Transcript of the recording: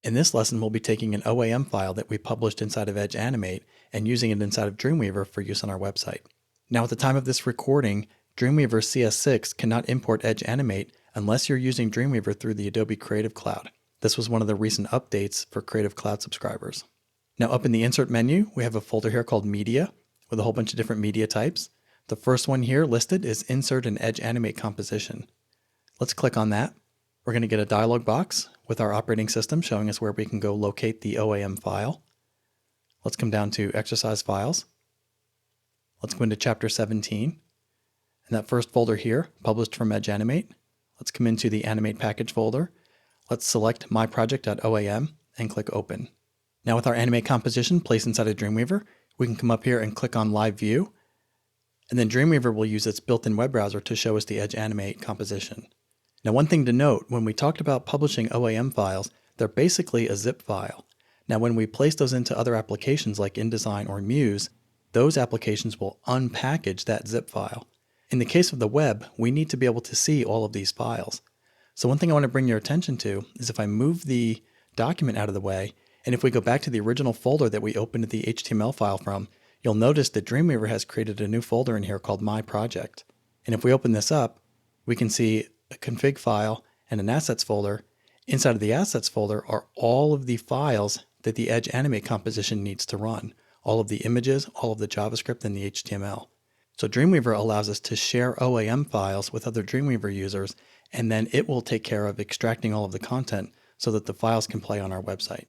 In this lesson, we'll be taking an OAM file that we published inside of Edge Animate and using it inside of Dreamweaver for use on our website. Now at the time of this recording, Dreamweaver CS6 cannot import Edge Animate unless you're using Dreamweaver through the Adobe Creative Cloud. This was one of the recent updates for Creative Cloud subscribers. Now up in the Insert menu, we have a folder here called Media with a whole bunch of different media types. The first one here listed is Insert an Edge Animate Composition. Let's click on that. We're going to get a dialog box with our operating system showing us where we can go locate the OAM file. Let's come down to Exercise Files. Let's go into Chapter 17. And that first folder here, published from Edge Animate. Let's come into the Animate Package folder. Let's select myproject.oam and click Open. Now with our Animate composition placed inside of Dreamweaver, we can come up here and click on Live View. And then Dreamweaver will use its built-in web browser to show us the Edge Animate composition. Now one thing to note, when we talked about publishing OAM files, they're basically a zip file. Now when we place those into other applications like InDesign or Muse, those applications will unpackage that zip file. In the case of the web, we need to be able to see all of these files. So one thing I want to bring your attention to is if I move the document out of the way, and if we go back to the original folder that we opened the HTML file from, you'll notice that Dreamweaver has created a new folder in here called My Project. And if we open this up, we can see a config file and an assets folder. Inside of the assets folder are all of the files that the Edge Animate composition needs to run. All of the images, all of the JavaScript, and the HTML. So Dreamweaver allows us to share OAM files with other Dreamweaver users, and then it will take care of extracting all of the content so that the files can play on our website.